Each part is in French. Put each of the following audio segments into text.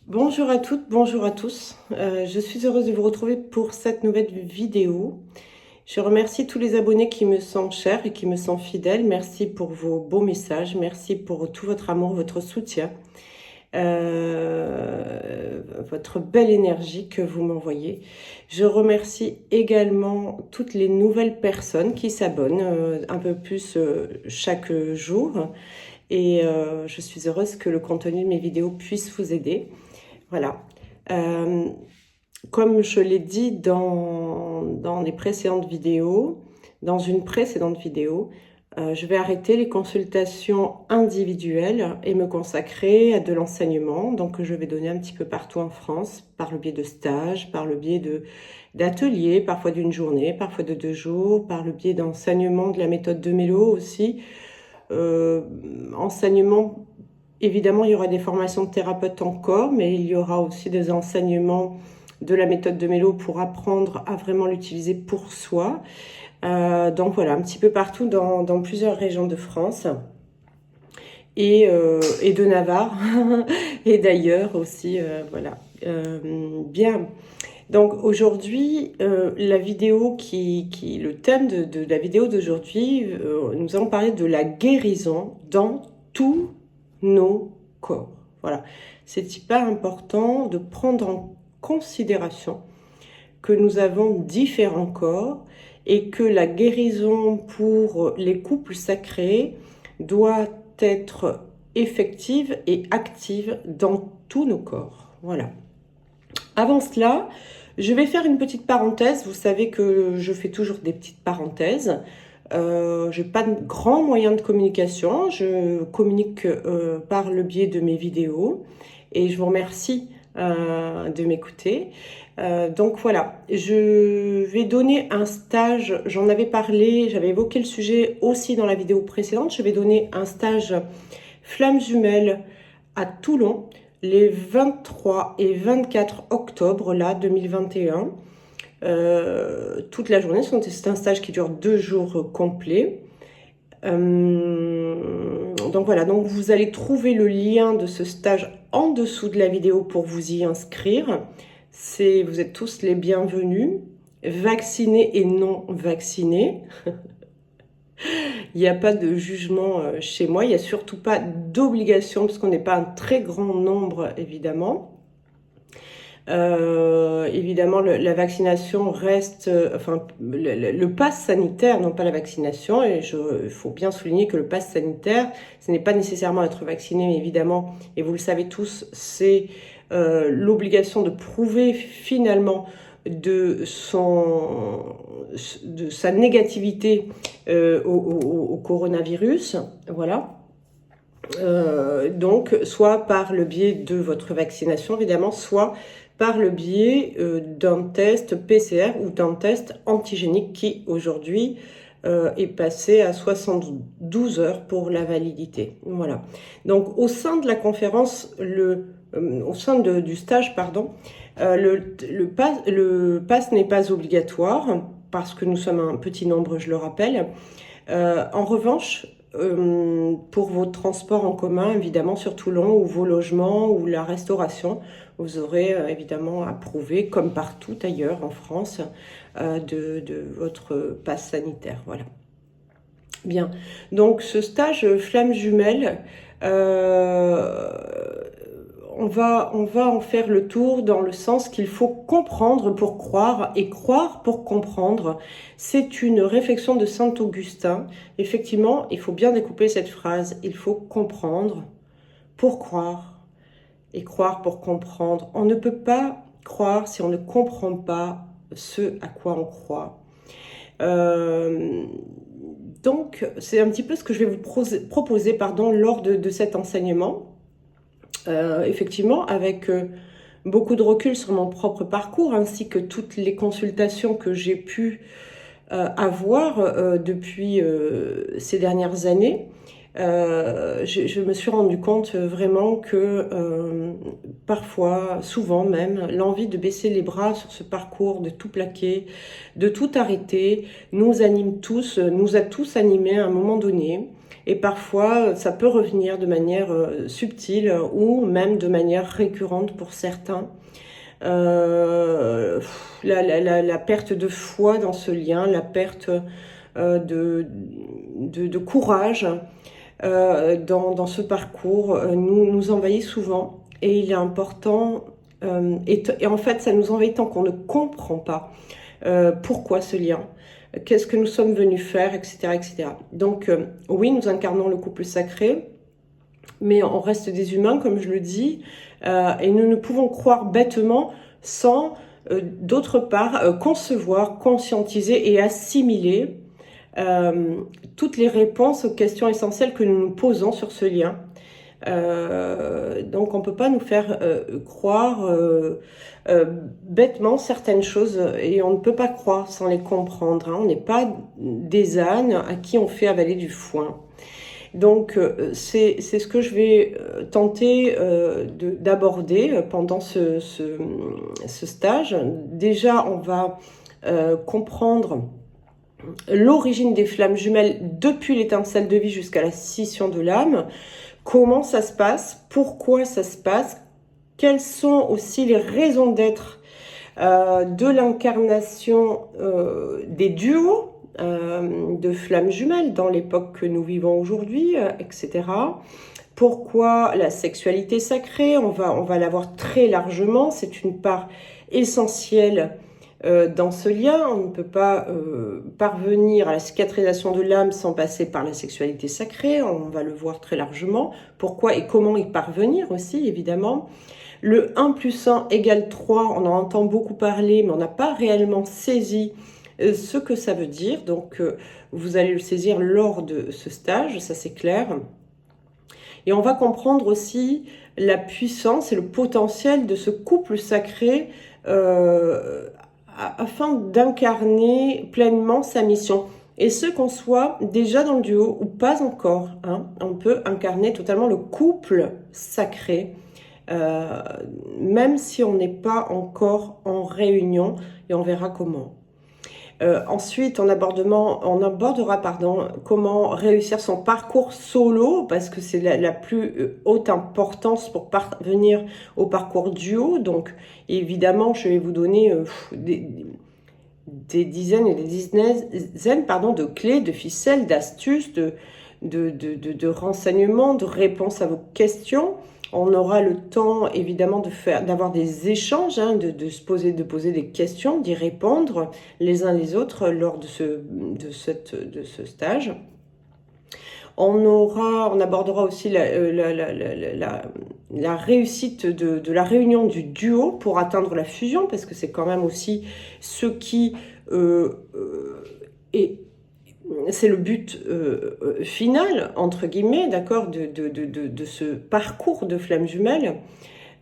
Bonjour à toutes, bonjour à tous. Je suis heureuse de vous retrouver pour cette nouvelle vidéo. Je remercie tous les abonnés qui me sont chers et qui me sont fidèles. Merci pour vos beaux messages, merci pour tout votre amour, votre soutien, votre belle énergie que vous m'envoyez. Je remercie également toutes les nouvelles personnes qui s'abonnent un peu plus chaque jour. Et je suis heureuse que le contenu de mes vidéos puisse vous aider. Voilà. Comme je l'ai dit dans les précédentes vidéos, dans une précédente vidéo, je vais arrêter les consultations individuelles et me consacrer à de l'enseignement. Donc, je vais donner un petit peu partout en France, par le biais de stages, par le biais d'ateliers, parfois d'une journée, parfois de 2 jours, par le biais d'enseignement de la méthode de Mélo aussi. Enseignement. Évidemment, il y aura des formations de thérapeutes encore, mais il y aura aussi des enseignements de la méthode de Mélo pour apprendre à vraiment l'utiliser pour soi. Donc voilà, un petit peu partout dans plusieurs régions de France et de Navarre et d'ailleurs aussi. Voilà. Bien. Donc aujourd'hui, la vidéo le thème de la vidéo d'aujourd'hui, nous allons parler de la guérison dans tous nos corps. Voilà, c'est hyper important de prendre en considération que nous avons différents corps et que la guérison pour les couples sacrés doit être effective et active dans tous nos corps. Voilà. Avant cela, je vais faire une petite parenthèse. Vous savez que je fais toujours des petites parenthèses. Je n'ai pas de grands moyens de communication. Je communique par le biais de mes vidéos. Et je vous remercie de m'écouter. Donc voilà, je vais donner un stage. J'en avais parlé, j'avais évoqué le sujet aussi dans la vidéo précédente. Je vais donner un stage flammes jumelles à Toulon les 23 et 24 octobre, là, 2021. Toute la journée, c'est un stage qui dure 2 jours complets. Donc voilà, donc vous allez trouver le lien de ce stage en dessous de la vidéo pour vous y inscrire. Vous êtes tous les bienvenus, vaccinés et non vaccinés. Il n'y a pas de jugement chez moi, il n'y a surtout pas d'obligation, parce qu'on n'est pas un très grand nombre, évidemment. Évidemment, la vaccination reste, enfin, le pass sanitaire, non pas la vaccination, et il faut bien souligner que le pass sanitaire, ce n'est pas nécessairement être vacciné, mais évidemment, et vous le savez tous, c'est l'obligation de prouver finalement de sa négativité au coronavirus, voilà. Donc, soit par le biais de votre vaccination, évidemment, soit par le biais d'un test PCR ou d'un test antigénique qui, aujourd'hui, est passé à 72 heures pour la validité. Voilà. Donc, au sein de la conférence, au sein du stage, pardon, le pass n'est pas obligatoire parce que nous sommes un petit nombre, je le rappelle. En revanche, pour vos transports en commun, évidemment, sur Toulon, ou vos logements, ou la restauration, vous aurez évidemment à prouver, comme partout ailleurs en France, de votre passe sanitaire. Voilà. Bien. Donc, ce stage flamme jumelle, on va en faire le tour dans le sens qu'il faut comprendre pour croire et croire pour comprendre. C'est une réflexion de Saint Augustin. Effectivement, il faut bien découper cette phrase. Il faut comprendre pour croire et croire pour comprendre. On ne peut pas croire si on ne comprend pas ce à quoi on croit. Donc, c'est un petit peu ce que je vais vous proposer lors de cet enseignement. Effectivement, avec beaucoup de recul sur mon propre parcours, ainsi que toutes les consultations que j'ai pu avoir depuis ces dernières années, je me suis rendu compte vraiment que parfois, souvent même, l'envie de baisser les bras sur ce parcours, de tout plaquer, de tout arrêter, nous a tous animés à un moment donné. Et parfois, ça peut revenir de manière subtile ou même de manière récurrente pour certains. La perte de foi dans ce lien, la perte de courage dans ce parcours nous envahit souvent. Et il est important, et en fait ça nous envahit tant qu'on ne comprend pas pourquoi ce lien, qu'est-ce que nous sommes venus faire, etc. etc. Donc oui, nous incarnons le couple sacré, mais on reste des humains, comme je le dis, et nous ne pouvons croire bêtement sans, d'autre part, concevoir, conscientiser et assimiler toutes les réponses aux questions essentielles que nous nous posons sur ce lien. Donc on ne peut pas nous faire croire bêtement certaines choses, et on ne peut pas croire sans les comprendre, hein. On n'est pas des ânes à qui on fait avaler du foin. Donc c'est ce que je vais tenter d'aborder pendant ce stage. Déjà, on va comprendre l'origine des flammes jumelles depuis l'étincelle de vie jusqu'à la scission de l'âme. Comment ça se passe, pourquoi ça se passe, quelles sont aussi les raisons d'être de l'incarnation des duos de flammes jumelles dans l'époque que nous vivons aujourd'hui, etc. Pourquoi la sexualité sacrée, on va la voir très largement, c'est une part essentielle dans ce lien. On ne peut pas parvenir à la cicatrisation de l'âme sans passer par la sexualité sacrée, on va le voir très largement. Pourquoi et comment y parvenir aussi, évidemment. Le 1 plus 1 égale 3, on en entend beaucoup parler, mais on n'a pas réellement saisi ce que ça veut dire. Donc, vous allez le saisir lors de ce stage, ça c'est clair. Et on va comprendre aussi la puissance et le potentiel de ce couple sacré afin d'incarner pleinement sa mission. Et ce qu'on soit déjà dans le duo ou pas encore, hein, on peut incarner totalement le couple sacré, même si on n'est pas encore en réunion, et on verra comment. Ensuite, on abordera comment réussir son parcours solo, parce que c'est la plus haute importance pour parvenir au parcours duo. Donc, évidemment, je vais vous donner des dizaines et des dizaines de clés, de ficelles, d'astuces, de renseignements, de réponses à vos questions. On aura le temps, évidemment, d'avoir des échanges, hein, de poser des questions, d'y répondre les uns les autres lors de ce stage. On abordera aussi la réussite de la réunion du duo pour atteindre la fusion, parce que c'est quand même aussi ce qui c'est le but final, entre guillemets, d'accord, de ce parcours de flammes jumelles.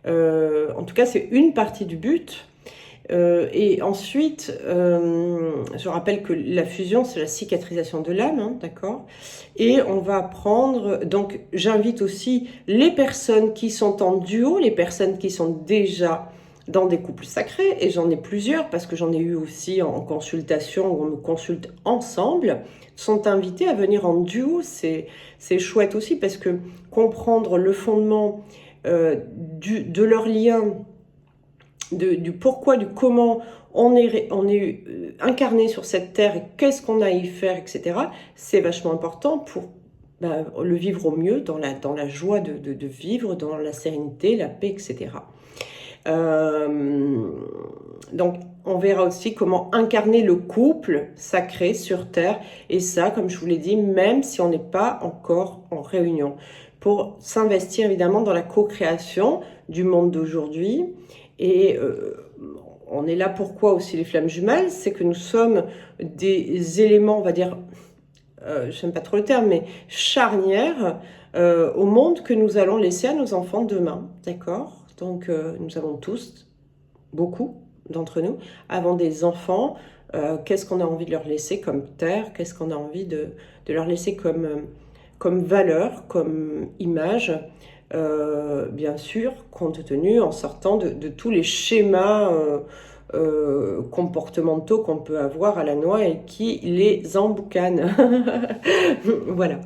En tout cas, c'est une partie du but. Et ensuite, je rappelle que la fusion, c'est la cicatrisation de l'âme, hein, d'accord. Et on va apprendre, donc j'invite aussi les personnes qui sont en duo, les personnes qui sont déjà dans des couples sacrés, et j'en ai plusieurs, parce que j'en ai eu aussi en consultation, où on me consulte ensemble, sont invités à venir en duo. C'est chouette aussi, parce que comprendre le fondement de leur lien, du pourquoi, du comment on est incarné sur cette terre, et qu'est-ce qu'on a à y faire, etc. C'est vachement important pour le vivre au mieux, dans la joie de vivre, dans la sérénité, la paix, etc. Donc, on verra aussi comment incarner le couple sacré sur Terre. Et ça, comme je vous l'ai dit, même si on n'est pas encore en réunion. Pour s'investir évidemment dans la co-création du monde d'aujourd'hui. Et on est là pourquoi aussi les flammes jumelles, c'est que nous sommes des éléments, on va dire, je n'aime pas trop le terme, mais charnières au monde que nous allons laisser à nos enfants demain, d'accord ? Donc, nous avons tous, beaucoup d'entre nous, avons des enfants. Qu'est-ce qu'on a envie de leur laisser comme terre? Qu'est-ce qu'on a envie de leur laisser comme valeur, comme image? Bien sûr, compte tenu, en sortant de tous les schémas comportementaux qu'on peut avoir à la noix et qui les emboucanent. Voilà.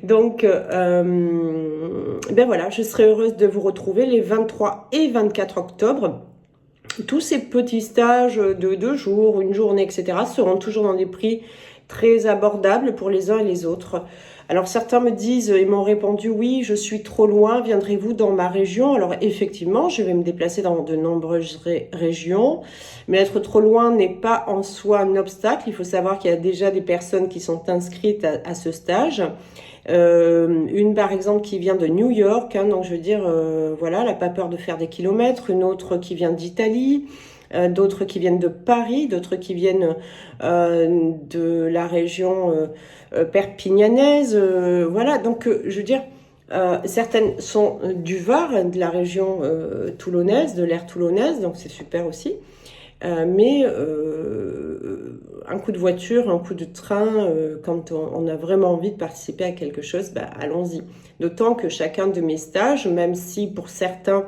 Donc, ben voilà, je serai heureuse de vous retrouver les 23 et 24 octobre. Tous ces petits stages de 2 jours, une journée, etc. seront toujours dans des prix très abordables pour les uns et les autres. Alors certains me disent et m'ont répondu oui, je suis trop loin, viendrez-vous dans ma région? Alors effectivement, je vais me déplacer dans de nombreuses régions, mais être trop loin n'est pas en soi un obstacle. Il faut savoir qu'il y a déjà des personnes qui sont inscrites à ce stage. Une par exemple qui vient de New York, hein, donc je veux dire, voilà, elle n'a pas peur de faire des kilomètres. Une autre qui vient d'Italie, d'autres qui viennent de Paris, d'autres qui viennent de la région perpignanaise, voilà, donc je veux dire, certaines sont du Var, de la région toulonnaise, de l'aire toulonnaise, donc c'est super aussi. Mais un coup de voiture, un coup de train, quand on a vraiment envie de participer à quelque chose, bah, allons-y. D'autant que chacun de mes stages, même si pour certains,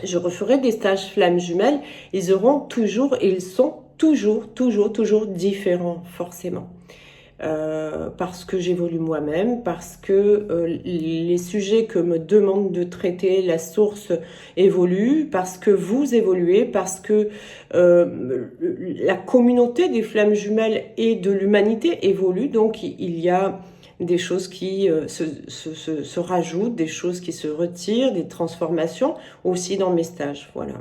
je referai des stages flammes jumelles, ils auront toujours, et ils sont toujours différents, forcément. Parce que j'évolue moi-même, parce que les sujets que me demandent de traiter la source évoluent, parce que vous évoluez, parce que la communauté des flammes jumelles et de l'humanité évolue, donc il y a des choses qui se rajoutent, des choses qui se retirent, des transformations aussi dans mes stages, voilà.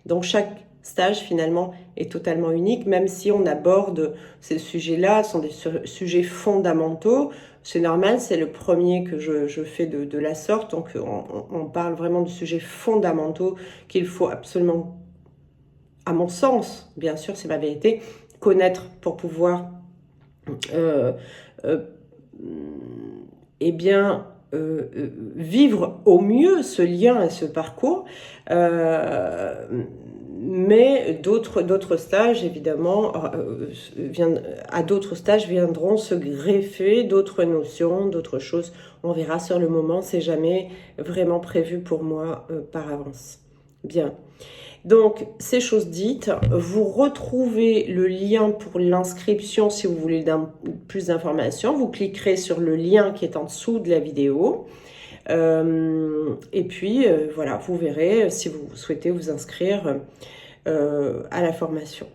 Donc chaque stage finalement est totalement unique, même si on aborde ces sujets-là, sont des sujets fondamentaux. C'est normal, c'est le premier que je fais de la sorte, donc on parle vraiment de sujets fondamentaux qu'il faut absolument, à mon sens, bien sûr, c'est ma vérité, connaître pour pouvoir eh bien, vivre au mieux ce lien et ce parcours. Mais d'autres stages, évidemment, à d'autres stages viendront se greffer d'autres notions, d'autres choses. On verra sur le moment, c'est jamais vraiment prévu pour moi par avance. Bien. Donc, ces choses dites, vous retrouvez le lien pour l'inscription si vous voulez plus d'informations. Vous cliquerez sur le lien qui est en dessous de la vidéo. Et puis, voilà, vous verrez si vous souhaitez vous inscrire à la formation.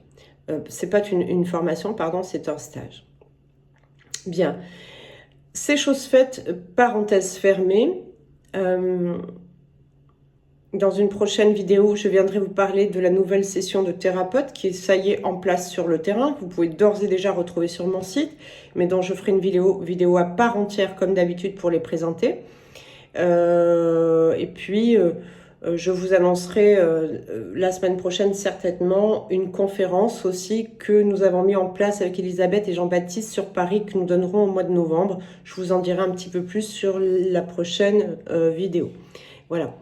C'est pas une formation, pardon, c'est un stage. Bien. Ces choses faites, parenthèse fermée. Dans une prochaine vidéo, je viendrai vous parler de la nouvelle session de thérapeute qui est, ça y est, en place sur le terrain. Vous pouvez d'ores et déjà retrouver sur mon site, mais dont je ferai une vidéo à part entière, comme d'habitude, pour les présenter. Et puis, je vous annoncerai la semaine prochaine, certainement, une conférence aussi que nous avons mis en place avec Elisabeth et Jean-Baptiste sur Paris, que nous donnerons au mois de novembre. Je vous en dirai un petit peu plus sur la prochaine vidéo. Voilà.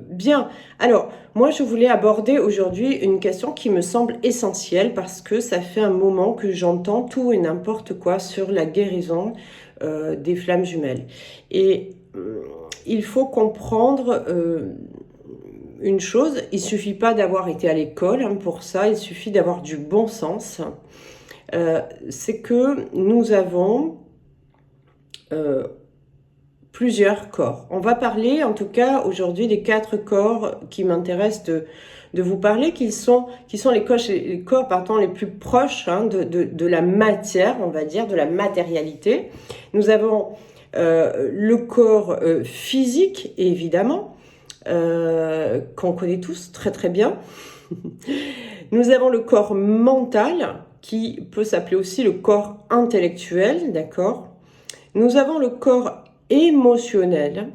Bien, alors moi je voulais aborder aujourd'hui une question qui me semble essentielle parce que ça fait un moment que j'entends tout et n'importe quoi sur la guérison des flammes jumelles. Et il faut comprendre une chose, il suffit pas d'avoir été à l'école hein, pour ça, il suffit d'avoir du bon sens. C'est que nous avons plusieurs corps. On va parler en tout cas aujourd'hui des 4 corps qui m'intéressent de vous parler, qui sont les corps pardon, les plus proches hein, de la matière, on va dire, de la matérialité. Nous avons le corps physique, évidemment, qu'on connaît tous très très bien. Nous avons le corps mental, qui peut s'appeler aussi le corps intellectuel, d'accord. Nous avons le corps émotionnel,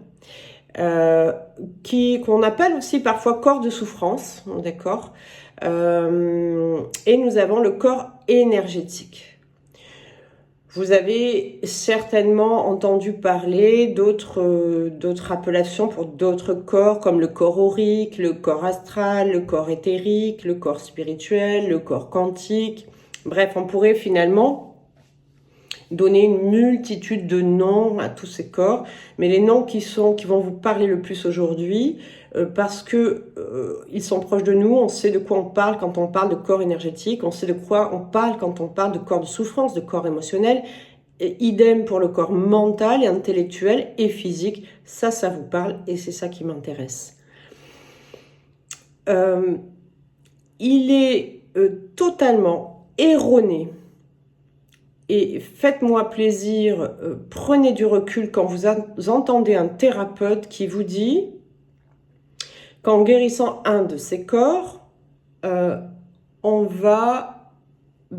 qu'on appelle aussi parfois corps de souffrance, d'accord. Et nous avons le corps énergétique. Vous avez certainement entendu parler d'autres appellations pour d'autres corps, comme le corps aurique, le corps astral, le corps éthérique, le corps spirituel, le corps quantique. Bref, on pourrait finalement donner une multitude de noms à tous ces corps, mais les noms qui vont vous parler le plus aujourd'hui, parce que ils sont proches de nous, on sait de quoi on parle quand on parle de corps énergétique, on sait de quoi on parle quand on parle de corps de souffrance, de corps émotionnel, et idem pour le corps mental et intellectuel et physique, ça vous parle et c'est ça qui m'intéresse. Il est totalement erroné. Et faites-moi plaisir, prenez du recul quand vous entendez un thérapeute qui vous dit qu'en guérissant un de ces corps, on va,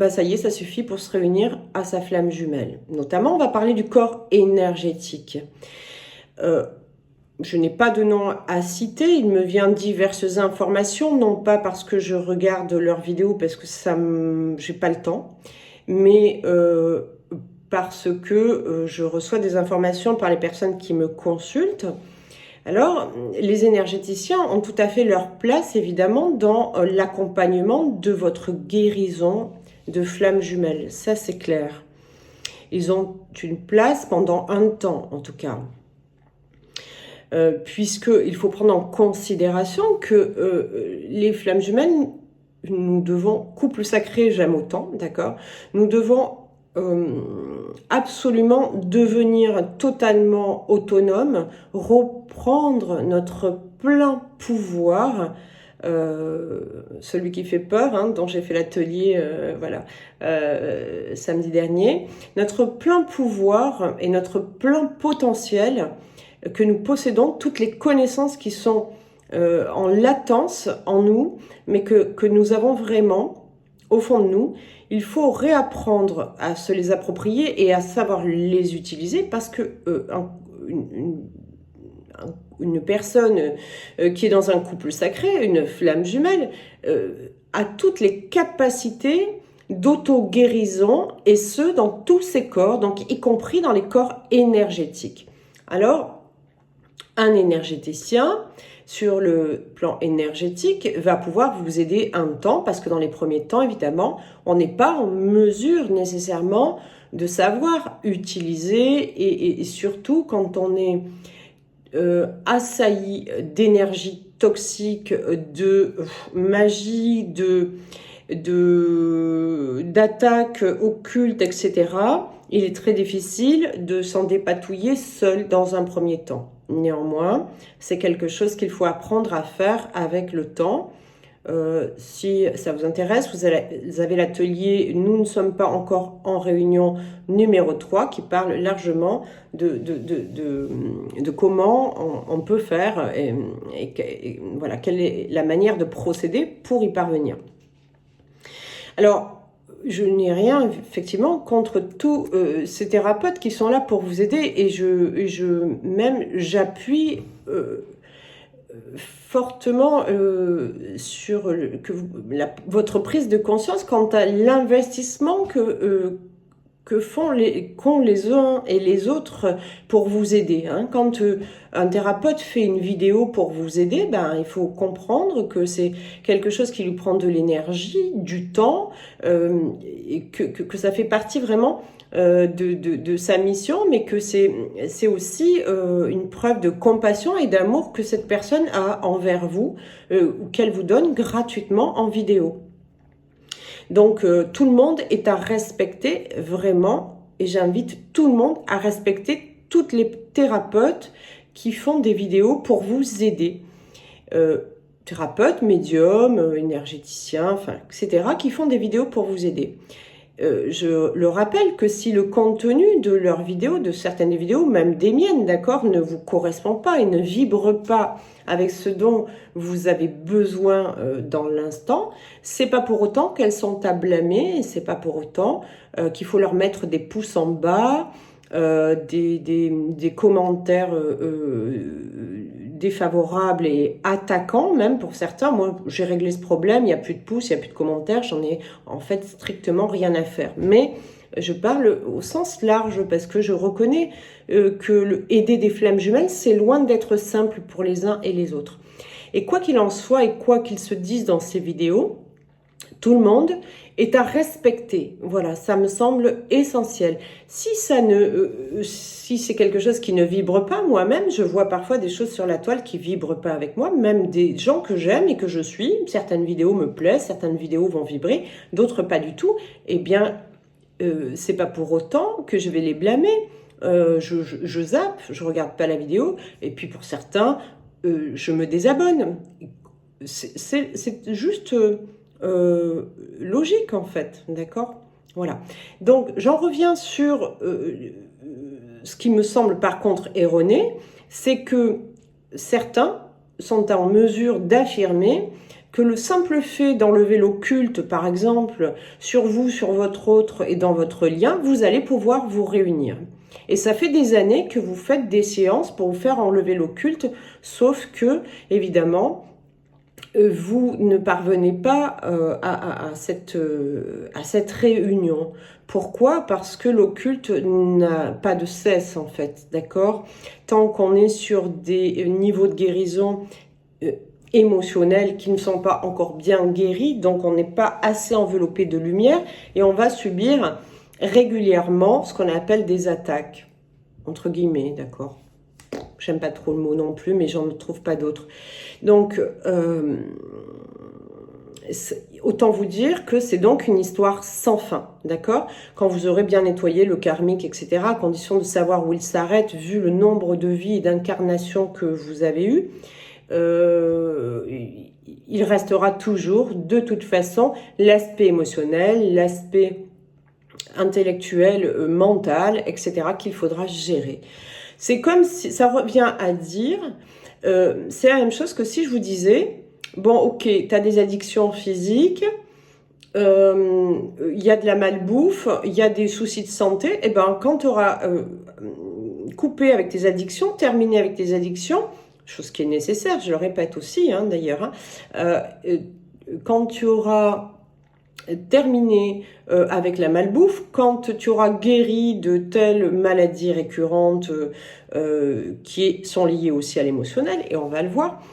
ça y est, ça suffit pour se réunir à sa flamme jumelle. Notamment, on va parler du corps énergétique. Je n'ai pas de nom à citer, il me vient diverses informations, non pas parce que je regarde leurs vidéos, parce que j'ai pas le temps, mais parce que je reçois des informations par les personnes qui me consultent. Alors, les énergéticiens ont tout à fait leur place, évidemment, dans l'accompagnement de votre guérison de flamme jumelle. Ça, c'est clair. Ils ont une place pendant un temps, en tout cas. Puisqu'il faut prendre en considération que les flammes jumelles, nous devons, couple sacré, j'aime autant, d'accord, nous devons absolument devenir totalement autonomes, reprendre notre plein pouvoir, celui qui fait peur, hein, dont j'ai fait l'atelier samedi dernier, notre plein pouvoir et notre plein potentiel que nous possédons, toutes les connaissances qui sont en latence en nous, mais que nous avons vraiment au fond de nous. Il faut réapprendre à se les approprier et à savoir les utiliser parce que une personne qui est dans un couple sacré, une flamme jumelle, a toutes les capacités d'auto-guérison, et ce, dans tous ses corps, donc y compris dans les corps énergétiques. Alors, un énergéticien, sur le plan énergétique, va pouvoir vous aider un temps, parce que dans les premiers temps, évidemment, on n'est pas en mesure nécessairement de savoir utiliser, et surtout quand on est assailli d'énergie toxique, de magie, d'attaques occultes, etc., il est très difficile de s'en dépatouiller seul dans un premier temps. Néanmoins, c'est quelque chose qu'il faut apprendre à faire avec le temps. Si ça vous intéresse, vous avez l'atelier « Nous ne sommes pas encore en réunion » numéro 3 qui parle largement de comment on peut faire et voilà, quelle est la manière de procéder pour y parvenir. Alors, je n'ai rien, effectivement, contre tous ces thérapeutes qui sont là pour vous aider, et j'appuie fortement sur votre prise de conscience quant à l'investissement qu'ont les uns et les autres pour vous aider. Hein. Quand un thérapeute fait une vidéo pour vous aider, il faut comprendre que c'est quelque chose qui lui prend de l'énergie, du temps, et que ça fait partie vraiment de sa mission, mais que c'est aussi une preuve de compassion et d'amour que cette personne a envers vous, ou qu'elle vous donne gratuitement en vidéo. Donc, tout le monde est à respecter vraiment, et j'invite tout le monde à respecter toutes les thérapeutes qui font des vidéos pour vous aider. Thérapeutes, médiums, énergéticiens, etc., qui font des vidéos pour vous aider. Je le rappelle que si le contenu de leurs vidéos, de certaines vidéos, même des miennes, d'accord, ne vous correspond pas et ne vibre pas avec ce dont vous avez besoin dans l'instant, c'est pas pour autant qu'elles sont à blâmer, c'est pas pour autant qu'il faut leur mettre des pouces en bas, des commentaires défavorables et attaquants même pour certains. Moi, j'ai réglé ce problème, il n'y a plus de pouces, il n'y a plus de commentaires, j'en ai en fait strictement rien à faire. Mais je parle au sens large parce que je reconnais que aider des flammes jumelles, c'est loin d'être simple pour les uns et les autres. Et quoi qu'il en soit et quoi qu'ils se disent dans ces vidéos, tout le monde est à respecter. Voilà, ça me semble essentiel. Si si c'est quelque chose qui ne vibre pas, moi-même, je vois parfois des choses sur la toile qui vibrent pas avec moi, même des gens que j'aime et que je suis. Certaines vidéos me plaisent, certaines vidéos vont vibrer, d'autres pas du tout. Eh bien, c'est pas pour autant que je vais les blâmer. Je zappe, je regarde pas la vidéo, et puis pour certains, je me désabonne. C'est juste logique en fait, d'accord? Voilà. Donc j'en reviens sur ce qui me semble par contre erroné, c'est que certains sont en mesure d'affirmer que le simple fait d'enlever l'occulte, par exemple, sur vous, sur votre autre et dans votre lien, vous allez pouvoir vous réunir. Et ça fait des années que vous faites des séances pour vous faire enlever l'occulte, sauf que, évidemment, vous ne parvenez pas à cette réunion. Pourquoi? Parce que l'occulte n'a pas de cesse, en fait, d'accord? Tant qu'on est sur des niveaux de guérison émotionnels qui ne sont pas encore bien guéris, donc on n'est pas assez enveloppé de lumière, et on va subir régulièrement ce qu'on appelle des attaques, entre guillemets, d'accord? J'aime pas trop le mot non plus, mais j'en trouve pas d'autres. Donc, autant vous dire que c'est donc une histoire sans fin, d'accord? Quand vous aurez bien nettoyé le karmique, etc., à condition de savoir où il s'arrête, vu le nombre de vies et d'incarnations que vous avez eues, il restera toujours, de toute façon, l'aspect émotionnel, l'aspect intellectuel, mental, etc., qu'il faudra gérer. C'est comme si, ça revient à dire, c'est la même chose que si je vous disais, bon, ok, tu as des addictions physiques, il y a de la malbouffe, il y a des soucis de santé, et ben quand tu auras coupé avec tes addictions, terminé avec tes addictions, chose qui est nécessaire, je le répète aussi d'ailleurs, quand tu auras terminé avec la malbouffe, quand tu auras guéri de telles maladies récurrentes qui sont liées aussi à l'émotionnel, et on va le voir,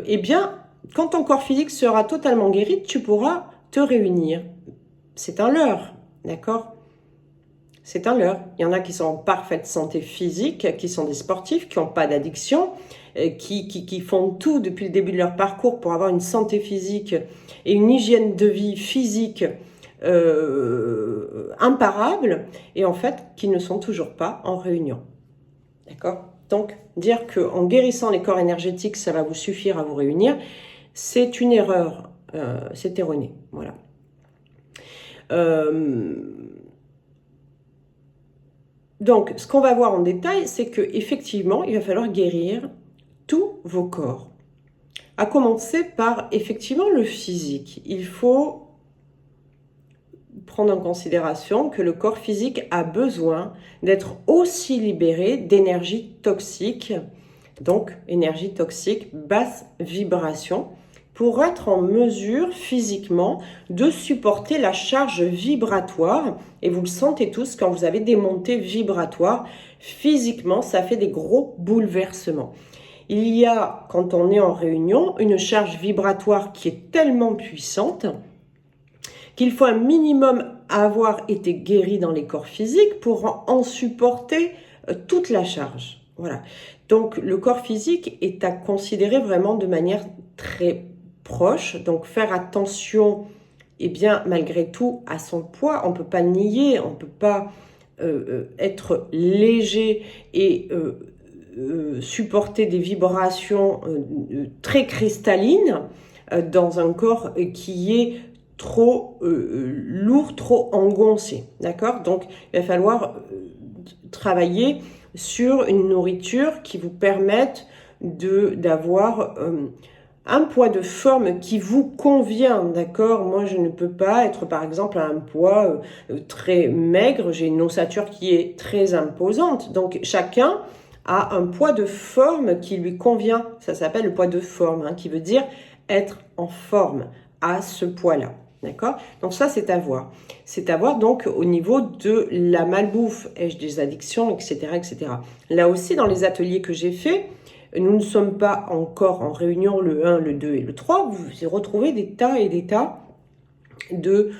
eh bien, quand ton corps physique sera totalement guéri, tu pourras te réunir. C'est un leurre, d'accord? C'est un leurre. Il y en a qui sont en parfaite santé physique, qui sont des sportifs, qui n'ont pas d'addiction, qui font tout depuis le début de leur parcours pour avoir une santé physique et une hygiène de vie physique imparable, et en fait, qui ne sont toujours pas en réunion. D'accord? Donc, dire qu'en guérissant les corps énergétiques, ça va vous suffire à vous réunir, c'est une erreur, c'est erroné. Voilà. Donc, ce qu'on va voir en détail, c'est qu'effectivement, il va falloir guérir tous vos corps. À commencer par, effectivement, le physique. Il faut prendre en considération que le corps physique a besoin d'être aussi libéré d'énergie toxique, donc énergie toxique, basse vibration, pour être en mesure physiquement de supporter la charge vibratoire. Et vous le sentez tous, quand vous avez des montées vibratoires, physiquement, ça fait des gros bouleversements. Il y a, quand on est en réunion, une charge vibratoire qui est tellement puissante qu'il faut un minimum avoir été guéri dans les corps physiques pour en supporter toute la charge. Voilà. Donc, le corps physique est à considérer vraiment de manière très proche. Donc, faire attention, eh bien, malgré tout, à son poids. On ne peut pas le nier, on ne peut pas être léger et supporter des vibrations très cristallines dans un corps qui est trop lourd, trop engoncé, d'accord? Donc, il va falloir travailler sur une nourriture qui vous permette d'avoir un poids de forme qui vous convient, d'accord? Moi, je ne peux pas être, par exemple, à un poids très maigre. J'ai une ossature qui est très imposante. Donc, chacun a un poids de forme qui lui convient. Ça s'appelle le poids de forme, qui veut dire être en forme à ce poids-là. D'accord? Donc ça, c'est à voir. C'est à voir donc au niveau de la malbouffe, ai-je des addictions, etc., etc. Là aussi, dans les ateliers que j'ai faits, nous ne sommes pas encore en réunion le 1, le 2 et le 3. Vous retrouvez des tas et des tas de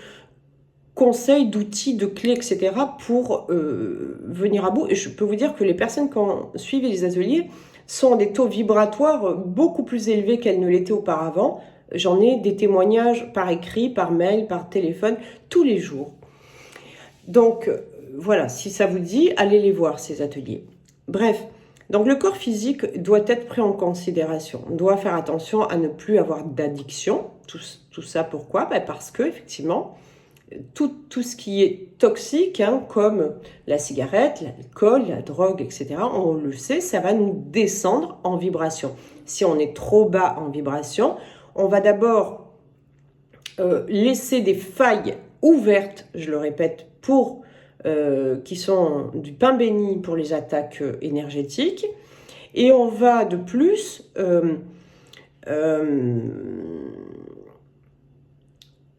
conseils, d'outils, de clés, etc. pour venir à bout. Et je peux vous dire que les personnes qui ont suivi les ateliers sont à des taux vibratoires beaucoup plus élevés qu'elles ne l'étaient auparavant. J'en ai des témoignages par écrit, par mail, par téléphone, tous les jours. Donc, voilà, si ça vous dit, allez les voir, ces ateliers. Bref, donc le corps physique doit être pris en considération. On doit faire attention à ne plus avoir d'addiction. Tout ça, pourquoi? Parce que, effectivement, tout ce qui est toxique, hein, comme la cigarette, l'alcool, la drogue, etc., on le sait, ça va nous descendre en vibration. Si on est trop bas en vibration, on va d'abord laisser des failles ouvertes, je le répète, qui sont du pain béni pour les attaques énergétiques. Et on va de plus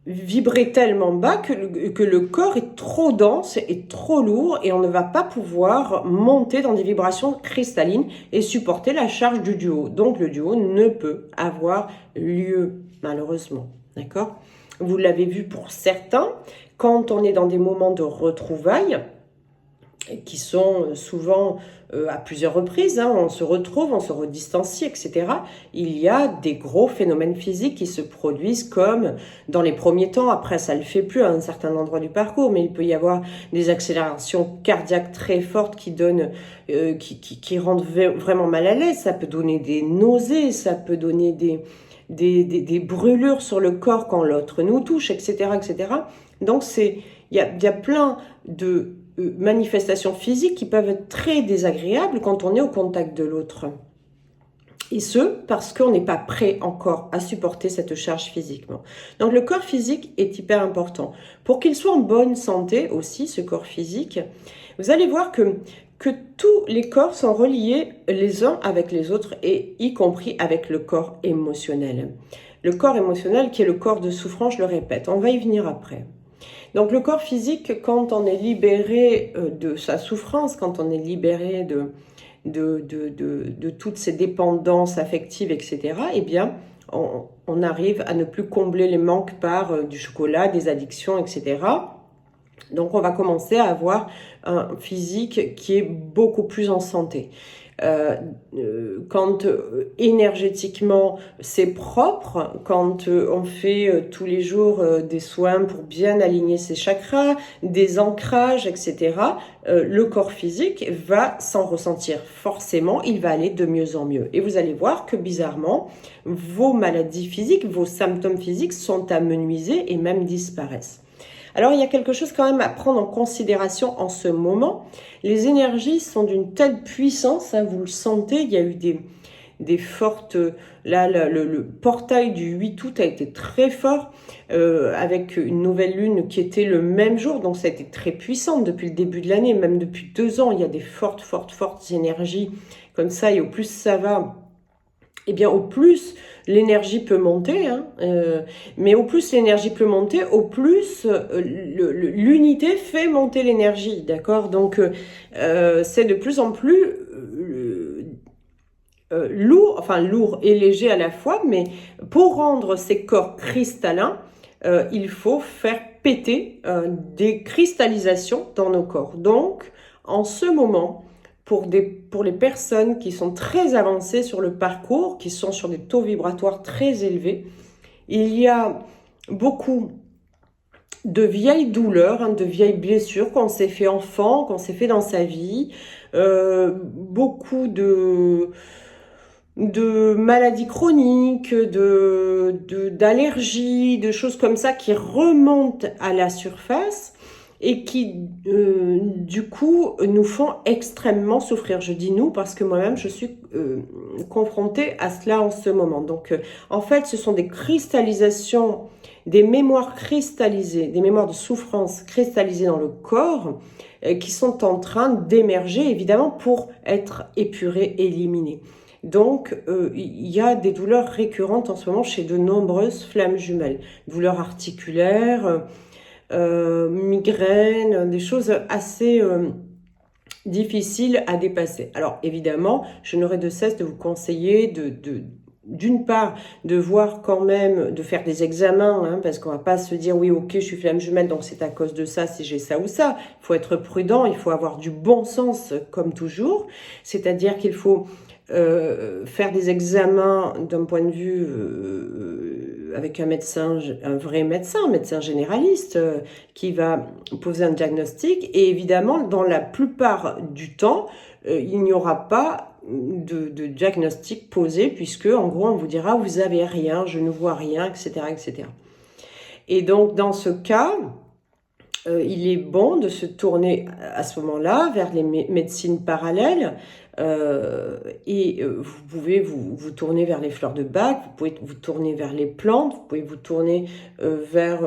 vibrer tellement bas que le corps est trop dense et trop lourd et on ne va pas pouvoir monter dans des vibrations cristallines et supporter la charge du duo. Donc le duo ne peut avoir lieu, malheureusement. D'accord ? Vous l'avez vu pour certains, quand on est dans des moments de retrouvailles, qui sont souvent à plusieurs reprises, hein, on se retrouve, on se redistancie, etc. Il y a des gros phénomènes physiques qui se produisent comme dans les premiers temps, après ça ne le fait plus à un certain endroit du parcours, mais il peut y avoir des accélérations cardiaques très fortes qui donnent, qui rendent vraiment mal à l'aise, ça peut donner des nausées, ça peut donner des brûlures sur le corps quand l'autre nous touche, etc. etc. Donc il y a plein de manifestations physiques qui peuvent être très désagréables quand on est au contact de l'autre. Et ce, parce qu'on n'est pas prêt encore à supporter cette charge physiquement. Donc le corps physique est hyper important. Pour qu'il soit en bonne santé aussi, ce corps physique, vous allez voir que tous les corps sont reliés les uns avec les autres, et y compris avec le corps émotionnel. Le corps émotionnel qui est le corps de souffrance, je le répète, on va y venir après. Donc le corps physique, quand on est libéré de sa souffrance, quand on est libéré de toutes ces dépendances affectives, etc., eh bien, on arrive à ne plus combler les manques par du chocolat, des addictions, etc. Donc on va commencer à avoir un physique qui est beaucoup plus en santé. Quand énergétiquement c'est propre, quand on fait tous les jours des soins pour bien aligner ses chakras, des ancrages, etc., le corps physique va s'en ressentir forcément, il va aller de mieux en mieux. Et vous allez voir que bizarrement, vos maladies physiques, vos symptômes physiques sont amenuisés et même disparaissent. Alors, il y a quelque chose quand même à prendre en considération en ce moment. Les énergies sont d'une telle puissance, hein, vous le sentez, il y a eu des fortes... Là, le portail du 8 août a été très fort, avec une nouvelle lune qui était le même jour, donc ça a été très puissant depuis le début de l'année, même depuis 2 ans, il y a des fortes énergies comme ça, et au plus ça va... Eh bien, au plus l'énergie peut monter, hein, mais au plus l'énergie peut monter, au plus l'unité fait monter l'énergie, d'accord? Donc, c'est de plus en plus lourd et léger à la fois, mais pour rendre ces corps cristallins, il faut faire péter des cristallisations dans nos corps. Donc, en ce moment, pour les personnes qui sont très avancées sur le parcours, qui sont sur des taux vibratoires très élevés, il y a beaucoup de vieilles douleurs, hein, de vieilles blessures qu'on s'est fait enfant, qu'on s'est fait dans sa vie, beaucoup de maladies chroniques, d'allergies, de choses comme ça qui remontent à la surface et qui, du coup, nous font extrêmement souffrir. Je dis nous parce que moi-même, je suis confrontée à cela en ce moment. Donc, en fait, ce sont des cristallisations, des mémoires cristallisées, des mémoires de souffrance cristallisées dans le corps qui sont en train d'émerger, évidemment, pour être épurées, éliminées. Donc, il y a des douleurs récurrentes en ce moment chez de nombreuses flammes jumelles. Douleurs articulaires, migraines, des choses assez difficiles à dépasser. Alors, évidemment, je n'aurai de cesse de vous conseiller d'une part, de voir quand même, de faire des examens, hein, parce qu'on va pas se dire, oui, ok, je suis flamme jumelle, donc c'est à cause de ça, si j'ai ça ou ça. Il faut être prudent, il faut avoir du bon sens, comme toujours. C'est-à-dire qu'il faut faire des examens d'un point de vue avec un médecin, un vrai médecin, un médecin généraliste, qui va poser un diagnostic. Et évidemment, dans la plupart du temps, il n'y aura pas de diagnostic posé, puisque en gros on vous dira vous avez rien, je ne vois rien, etc., etc. Et donc dans ce cas, il est bon de se tourner à ce moment-là vers les médecines parallèles, vous pouvez vous tourner vers les fleurs de Bach, vous pouvez vous tourner vers les plantes, vous pouvez vous tourner vers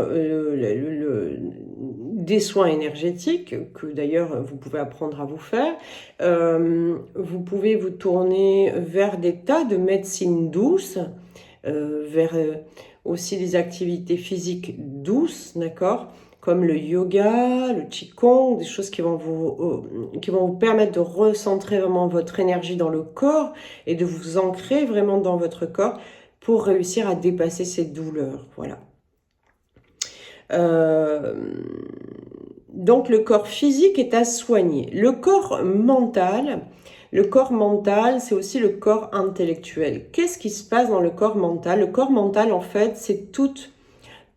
des soins énergétiques que d'ailleurs vous pouvez apprendre à vous faire. Vous pouvez vous tourner vers des tas de médecines douces, vers aussi des activités physiques douces, d'accord, comme le yoga, le qigong, des choses qui vont vous permettre de recentrer vraiment votre énergie dans le corps et de vous ancrer vraiment dans votre corps pour réussir à dépasser ces douleurs. Voilà. Donc le corps physique est à soigner. Le corps mental, c'est aussi le corps intellectuel. Qu'est-ce qui se passe dans le corps mental? Le corps mental, en fait, c'est tous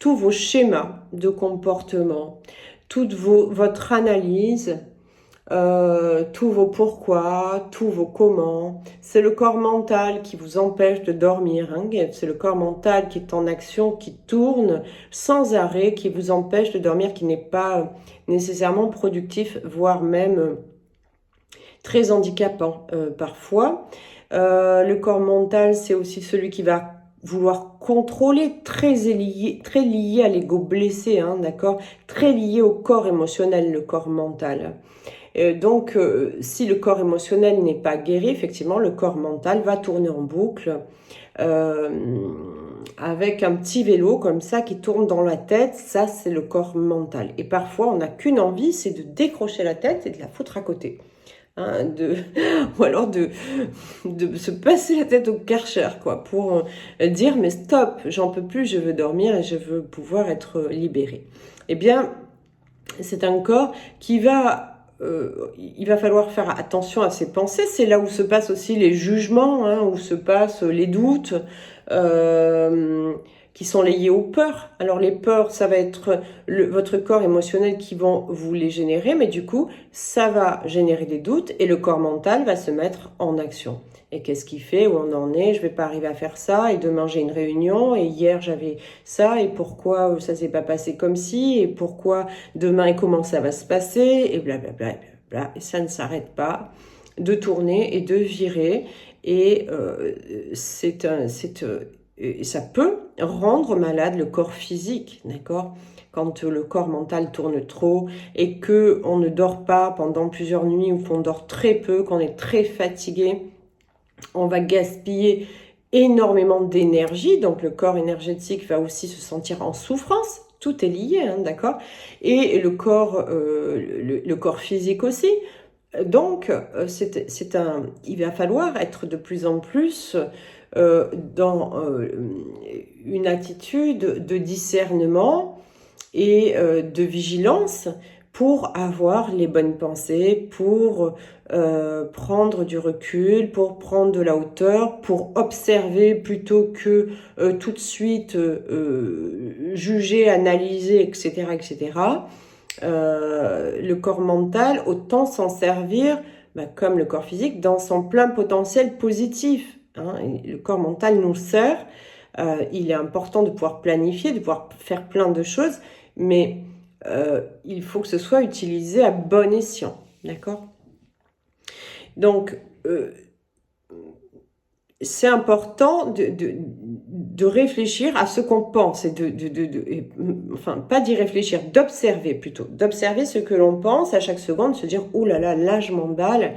vos schémas de comportement, votre analyse, tous vos pourquoi, tous vos comment. C'est le corps mental qui vous empêche de dormir, hein. C'est le corps mental qui est en action, qui tourne sans arrêt, qui vous empêche de dormir, qui n'est pas nécessairement productif, voire même très handicapant parfois. Le corps mental, c'est aussi celui qui va vouloir contrôler, très lié à l'ego blessé, hein, d'accord, très lié au corps émotionnel, le corps mental. Donc, si le corps émotionnel n'est pas guéri, effectivement, le corps mental va tourner en boucle avec un petit vélo comme ça qui tourne dans la tête. Ça, c'est le corps mental. Et parfois, on n'a qu'une envie, c'est de décrocher la tête et de la foutre à côté. Hein, ou alors de se passer la tête au Karcher, quoi, pour dire mais stop, j'en peux plus, je veux dormir et je veux pouvoir être libéré. Eh bien, c'est un corps qui il va falloir faire attention à ses pensées. C'est là où se passent aussi les jugements, hein, où se passent les doutes, qui sont liés aux peurs. Alors les peurs, ça va être votre corps émotionnel qui vont vous les générer, mais du coup, ça va générer des doutes et le corps mental va se mettre en action. Et qu'est-ce qu'il fait? Où on en est? Je vais pas arriver à faire ça. Et demain, j'ai une réunion. Et hier, j'avais ça. Et pourquoi ça s'est pas passé comme ci? Et pourquoi demain, et comment ça va se passer? Et blablabla. Bla, bla, bla. Et ça ne s'arrête pas de tourner et de virer. Et ça peut rendre malade le corps physique, d'accord? Quand le corps mental tourne trop et que on ne dort pas pendant plusieurs nuits ou qu'on dort très peu, qu'on est très fatigué, on va gaspiller énormément d'énergie, donc le corps énergétique va aussi se sentir en souffrance, tout est lié, hein, d'accord? Et le corps physique aussi. Donc, il va falloir être de plus en plus dans une attitude de discernement et de vigilance pour avoir les bonnes pensées, pour prendre du recul, pour prendre de la hauteur, pour observer plutôt que tout de suite juger, analyser, etc., etc. Le corps mental, autant s'en servir, comme le corps physique, dans son plein potentiel positif. Hein. Le corps mental nous sert. Il est important de pouvoir planifier, de pouvoir faire plein de choses, mais il faut que ce soit utilisé à bon escient. D'accord? Donc, c'est important de réfléchir à ce qu'on pense, et enfin, pas d'y réfléchir, d'observer plutôt, d'observer ce que l'on pense à chaque seconde, se dire « Ouh là là, là je m'emballe ».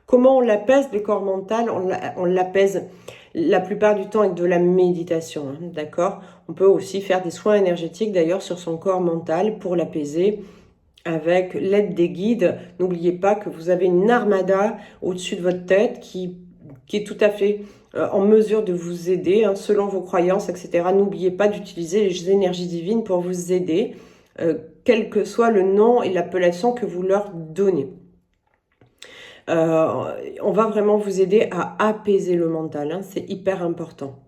Comment on l'apaise, le corps mental? On l'apaise la plupart du temps avec de la méditation, hein, d'accord? On peut aussi faire des soins énergétiques d'ailleurs sur son corps mental pour l'apaiser avec l'aide des guides. N'oubliez pas que vous avez une armada au-dessus de votre tête qui est tout à fait en mesure de vous aider, hein, selon vos croyances, etc. N'oubliez pas d'utiliser les énergies divines pour vous aider, quel que soit le nom et l'appellation que vous leur donnez. On va vraiment vous aider à apaiser le mental, hein, c'est hyper important.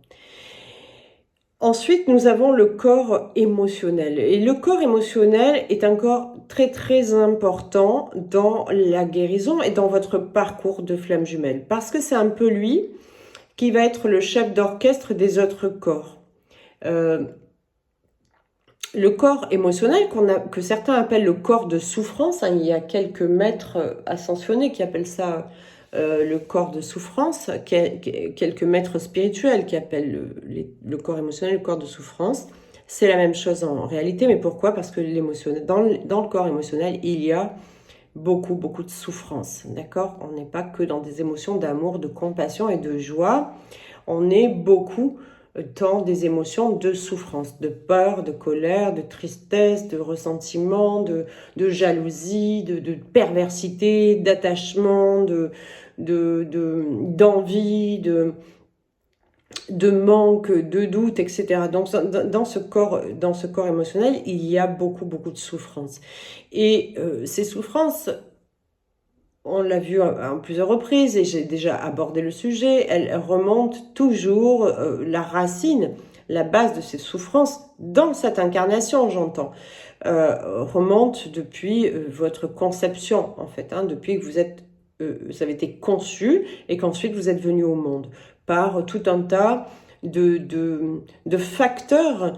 Ensuite, nous avons le corps émotionnel. Et le corps émotionnel est un corps très très important dans la guérison et dans votre parcours de flamme jumelle. Parce que c'est un peu lui qui va être le chef d'orchestre des autres corps. Le corps émotionnel, que certains appellent le corps de souffrance, hein, il y a quelques maîtres ascensionnés qui appellent ça le corps de souffrance, quelques maîtres spirituels qui appellent le corps émotionnel le corps de souffrance. C'est la même chose en réalité, mais pourquoi? Parce que dans le corps émotionnel, il y a beaucoup de souffrance, d'accord? On n'est pas que dans des émotions d'amour, de compassion et de joie, on est beaucoup dans des émotions de souffrance, de peur, de colère, de tristesse, de ressentiment, de jalousie, de perversité, d'attachement, d'envie, de manque, de doute, etc. Donc dans ce corps émotionnel, il y a beaucoup de souffrance. Et ces souffrances, on l'a vu à plusieurs reprises et j'ai déjà abordé le sujet, elles remontent toujours, la racine, la base de ces souffrances, dans cette incarnation, j'entends, remonte depuis votre conception, en fait, hein, depuis que vous avez été conçu et qu'ensuite vous êtes venu au monde, par tout un tas de facteurs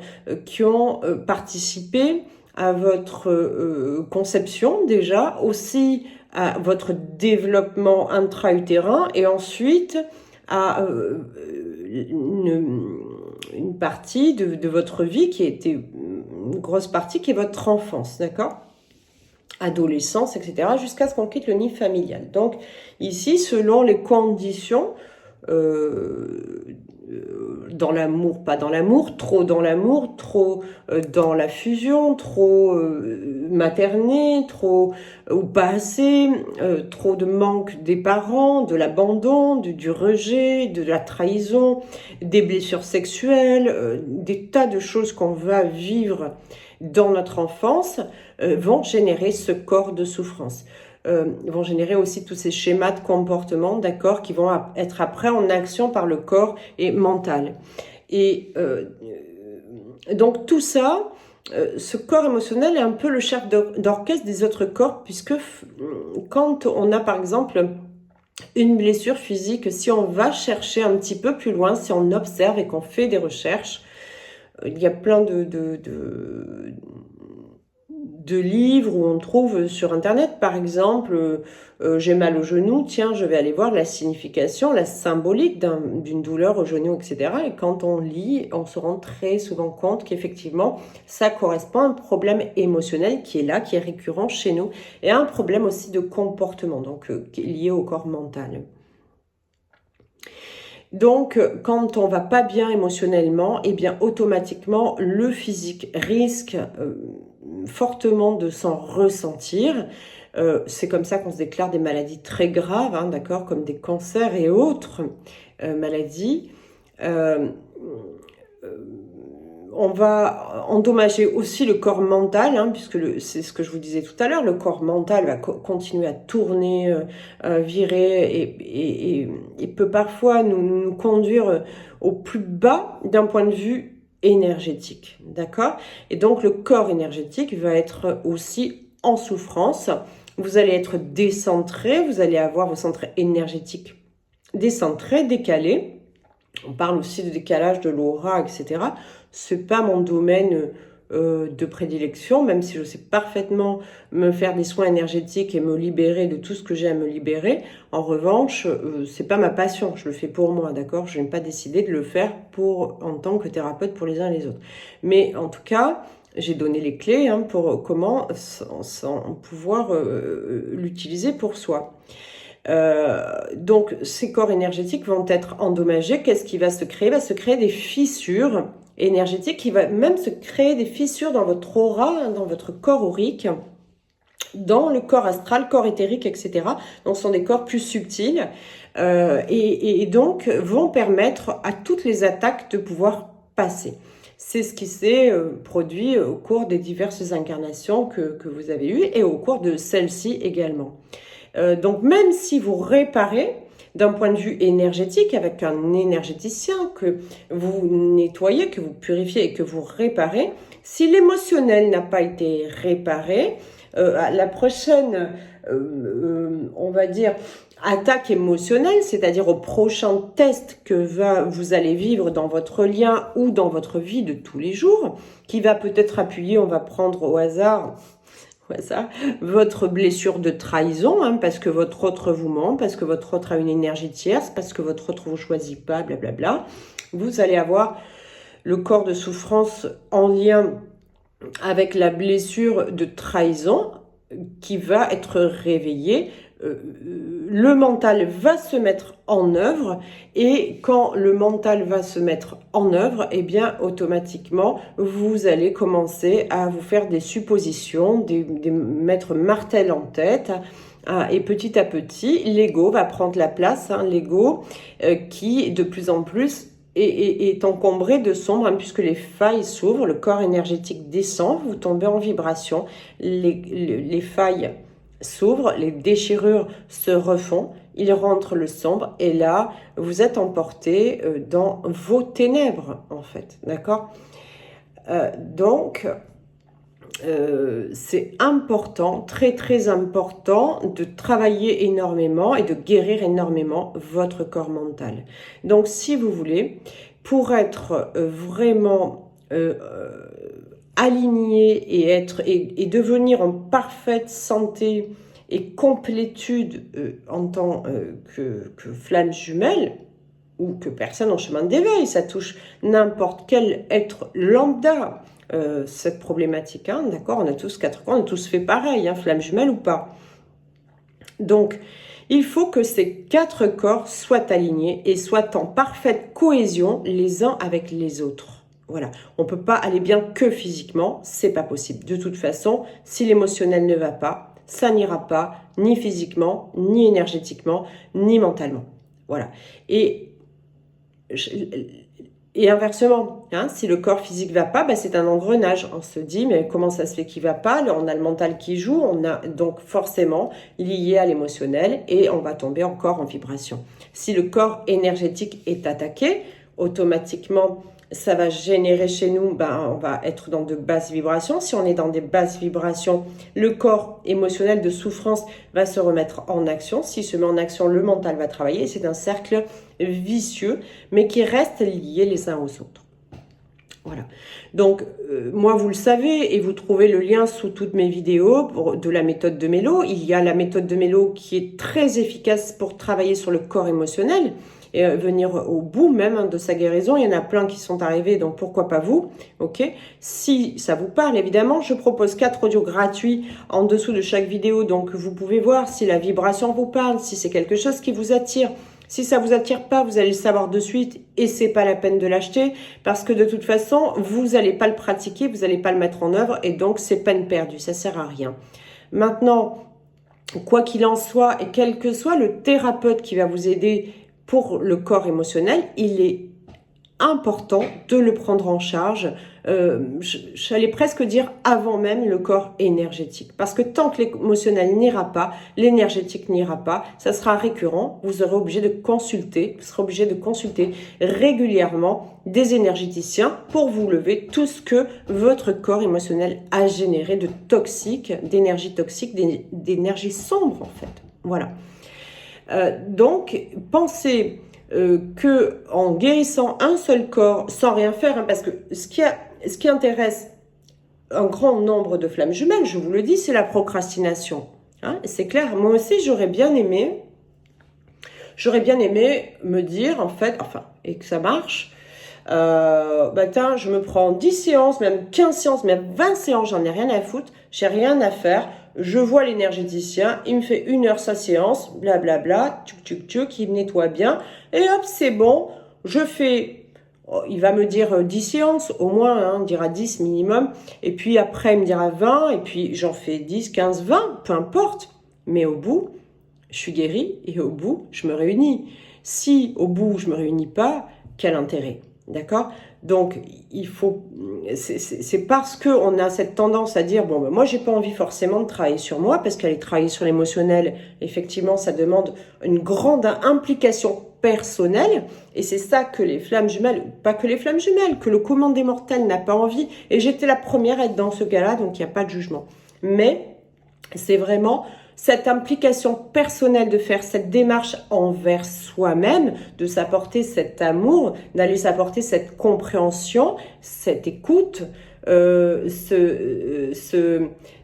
qui ont participé à votre conception déjà, aussi à votre développement intra-utérin et ensuite à une partie de votre vie qui a été une grosse partie, qui est votre enfance, d'accord ? Adolescence, etc., jusqu'à ce qu'on quitte le nid familial. Donc ici, selon les conditions, dans l'amour, pas dans l'amour, trop dans l'amour, trop dans la fusion, trop materné, trop ou pas assez, trop de manque des parents, de l'abandon, du rejet, de la trahison, des blessures sexuelles, des tas de choses qu'on va vivre dans notre enfance vont générer ce corps de souffrance. Vont générer aussi tous ces schémas de comportement, d'accord, qui vont être après en action par le corps et mental. Et donc tout ça, ce corps émotionnel est un peu le chef d'orchestre des autres corps, puisque quand on a par exemple une blessure physique, si on va chercher un petit peu plus loin, si on observe et qu'on fait des recherches, il y a plein de livres où on trouve sur internet, par exemple, j'ai mal au genou, tiens, je vais aller voir la signification, la symbolique d'une douleur au genou, etc. Et quand on lit, on se rend très souvent compte qu'effectivement, ça correspond à un problème émotionnel qui est là, qui est récurrent chez nous, et à un problème aussi de comportement, donc qui est lié au corps mental. Donc, quand on va pas bien émotionnellement, eh bien, automatiquement, le physique risque fortement de s'en ressentir. C'est comme ça qu'on se déclare des maladies très graves, hein, d'accord, comme des cancers et autres maladies. On va endommager aussi le corps mental, hein, puisque c'est ce que je vous disais tout à l'heure, le corps mental va continuer à tourner, virer et peut parfois nous conduire au plus bas d'un point de vue énergétique, d'accord? Et donc le corps énergétique va être aussi en souffrance. Vous allez être décentré, vous allez avoir vos centres énergétiques décentrés, décalés. On parle aussi de décalage de l'aura, etc. C'est pas mon domaine de prédilection, même si je sais parfaitement me faire des soins énergétiques et me libérer de tout ce que j'ai à me libérer. En revanche, c'est pas ma passion, je le fais pour moi, d'accord? Je n'ai pas décidé de le faire en tant que thérapeute pour les uns et les autres. Mais en tout cas, j'ai donné les clés hein, pour comment sans pouvoir l'utiliser pour soi. Donc ces corps énergétiques vont être endommagés. Qu'est-ce qui va se créer? Il va se créer des fissures énergétiques, il va même se créer des fissures dans votre aura, dans votre corps aurique, dans le corps astral, corps éthérique, etc. Donc, ce sont des corps plus subtils et donc vont permettre à toutes les attaques de pouvoir passer. C'est ce qui s'est produit au cours des diverses incarnations que vous avez eues et au cours de celle-ci également. Donc, même si vous réparez d'un point de vue énergétique avec un énergéticien, que vous nettoyez, que vous purifiez et que vous réparez, si l'émotionnel n'a pas été réparé, la prochaine, on va dire, attaque émotionnelle, c'est-à-dire au prochain test que vous allez vivre dans votre lien ou dans votre vie de tous les jours, qui va peut-être appuyer, on va prendre au hasard, votre blessure de trahison, hein, parce que votre autre vous ment, parce que votre autre a une énergie tierce, parce que votre autre vous choisit pas, blablabla. Vous allez avoir le corps de souffrance en lien avec la blessure de trahison qui va être réveillée. Le mental va se mettre en œuvre et quand le mental va se mettre en œuvre, eh bien automatiquement vous allez commencer à vous faire des suppositions, des mettre martel en tête. Et petit à petit, l'ego va prendre la place, hein, l'ego qui de plus en plus est encombré de sombre, hein, puisque les failles s'ouvrent, le corps énergétique descend, vous tombez en vibration, les failles s'ouvrent, les déchirures se refont, il rentre le sombre et là, vous êtes emporté dans vos ténèbres, en fait, d'accord? Donc, c'est important, très très important de travailler énormément et de guérir énormément votre corps mental. Donc si vous voulez, pour être vraiment aligné et devenir en parfaite santé et complétude en tant que flamme jumelle, ou que personne en chemin d'éveil, ça touche n'importe quel être lambda, cette problématique, hein, d'accord? On a tous 4 corps, on a tous fait pareil, hein, flamme jumelle ou pas. Donc, il faut que ces 4 corps soient alignés et soient en parfaite cohésion les uns avec les autres. Voilà, on ne peut pas aller bien que physiquement, c'est pas possible. De toute façon, si l'émotionnel ne va pas, ça n'ira pas, ni physiquement, ni énergétiquement, ni mentalement. Voilà. Et inversement, hein, si le corps physique va pas, ben c'est un engrenage. On se dit, mais comment ça se fait qu'il va pas? Là, on a le mental qui joue, on a donc forcément lié à l'émotionnel et on va tomber encore en vibration. Si le corps énergétique est attaqué, automatiquement, ça va générer chez nous, ben, on va être dans de basses vibrations. Si on est dans des basses vibrations, le corps émotionnel de souffrance va se remettre en action. S'il se met en action, le mental va travailler. C'est un cercle vicieux, mais qui restent liés les uns aux autres. Voilà. Donc, moi, vous le savez, et vous trouvez le lien sous toutes mes vidéos de la méthode de Mélo. Il y a la méthode de Mélo qui est très efficace pour travailler sur le corps émotionnel et venir au bout même de sa guérison. Il y en a plein qui sont arrivés, donc pourquoi pas vous, ok? Si ça vous parle, évidemment, je propose 4 audios gratuits en dessous de chaque vidéo, donc vous pouvez voir si la vibration vous parle, si c'est quelque chose qui vous attire. Si ça vous attire pas, vous allez le savoir de suite et c'est pas la peine de l'acheter parce que de toute façon, vous n'allez pas le pratiquer, vous n'allez pas le mettre en œuvre et donc c'est peine perdue, ça sert à rien. Maintenant, quoi qu'il en soit et quel que soit le thérapeute qui va vous aider pour le corps émotionnel, il est important de le prendre en charge, j'allais presque dire avant même le corps énergétique. Parce que tant que l'émotionnel n'ira pas, l'énergétique n'ira pas, ça sera récurrent, vous serez obligé de consulter régulièrement des énergéticiens pour vous lever tout ce que votre corps émotionnel a généré de toxique, d'énergie toxique, d'énergie sombre en fait. Voilà. Donc, pensez que en guérissant un seul corps sans rien faire, hein, parce que ce qui intéresse un grand nombre de flammes jumelles, je vous le dis, c'est la procrastination. Hein, c'est clair, moi aussi j'aurais bien aimé me dire en fait, enfin, et que ça marche, bah tiens, je me prends 10 séances, même 15 séances, même 20 séances, j'en ai rien à foutre, j'ai rien à faire. Je vois l'énergéticien, il me fait 1 heure sa séance, blablabla, il me nettoie bien, et hop, c'est bon, je fais il va me dire 10 séances, au moins, hein, il dira 10 minimum. Et puis après, il me dira 20, et puis j'en fais 10, 15, 20, peu importe. Mais au bout, je suis guérie, et au bout, je me réunis. Si au bout, je me réunis pas, quel intérêt? D'accord? Donc, il faut, c'est parce qu'on a cette tendance à dire, bon, ben, moi, j'ai pas envie forcément de travailler sur moi, parce qu'aller travailler sur l'émotionnel, effectivement, ça demande une grande implication personnelle, et c'est ça que les flammes jumelles, pas que les flammes jumelles, que le commun des mortels n'a pas envie, et j'étais la première à être dans ce cas-là, donc il n'y a pas de jugement. Mais c'est vraiment cette implication personnelle de faire cette démarche envers soi-même, de s'apporter cet amour, d'aller s'apporter cette compréhension, cette écoute,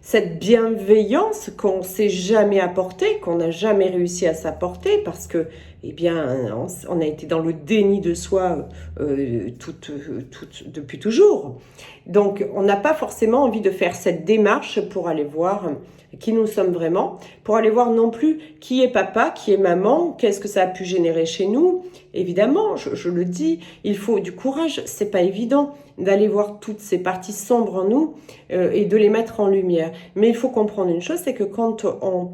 cette bienveillance qu'on ne s'est jamais apportée, qu'on n'a jamais réussi à s'apporter parce que, eh bien, on a été dans le déni de soi depuis toujours. Donc, on n'a pas forcément envie de faire cette démarche pour aller voir qui nous sommes vraiment, pour aller voir non plus qui est papa, qui est maman, qu'est-ce que ça a pu générer chez nous. Évidemment, je le dis, il faut du courage, c'est pas évident d'aller voir toutes ces parties sombres en nous et de les mettre en lumière. Mais il faut comprendre une chose, c'est que quand on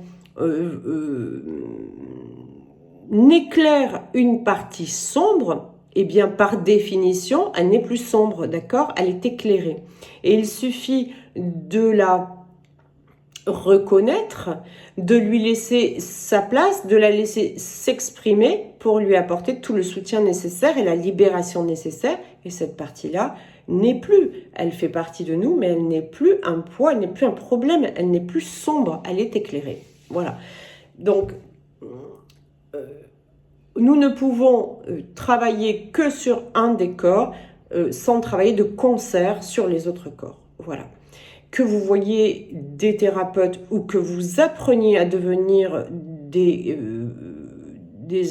éclaire une partie sombre, eh bien, par définition, elle n'est plus sombre, d'accord? Elle est éclairée. Et il suffit de la reconnaître, de lui laisser sa place, de la laisser s'exprimer pour lui apporter tout le soutien nécessaire et la libération nécessaire. Et cette partie-là n'est plus, elle fait partie de nous, mais elle n'est plus un poids, elle n'est plus un problème, elle n'est plus sombre, elle est éclairée. Voilà. Donc, nous ne pouvons travailler que sur un des corps sans travailler de concert sur les autres corps. Voilà. Que vous voyez des thérapeutes ou que vous appreniez à devenir des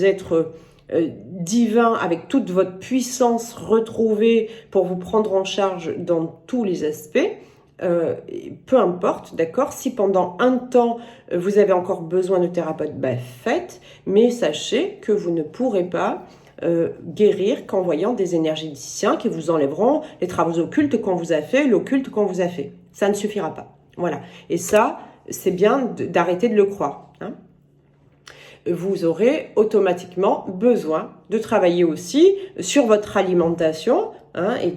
êtres divins avec toute votre puissance retrouvée pour vous prendre en charge dans tous les aspects, peu importe, d'accord, si pendant un temps vous avez encore besoin de thérapeute, ben faites, mais sachez que vous ne pourrez pas guérir qu'en voyant des énergéticiens qui vous enlèveront les travaux occultes qu'on vous a fait, l'occulte qu'on vous a fait. Ça ne suffira pas. Voilà. Et ça, c'est bien d'arrêter de le croire. Hein. Vous aurez automatiquement besoin de travailler aussi sur votre alimentation, hein, et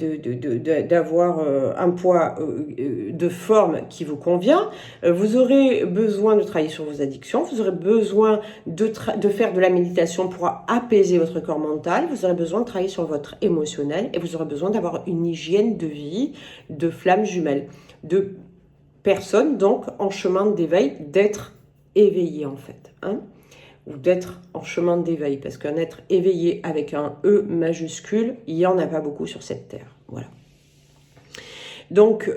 d'avoir un poids de forme qui vous convient. Vous aurez besoin de travailler sur vos addictions, vous aurez besoin de faire de la méditation pour apaiser votre corps mental, vous aurez besoin de travailler sur votre émotionnel et vous aurez besoin d'avoir une hygiène de vie de flammes jumelles, de personnes donc en chemin d'éveil, d'être éveillé en fait, hein, ou d'être en chemin d'éveil, parce qu'un être éveillé avec un E majuscule, il n'y en a pas beaucoup sur cette terre. Voilà. Donc,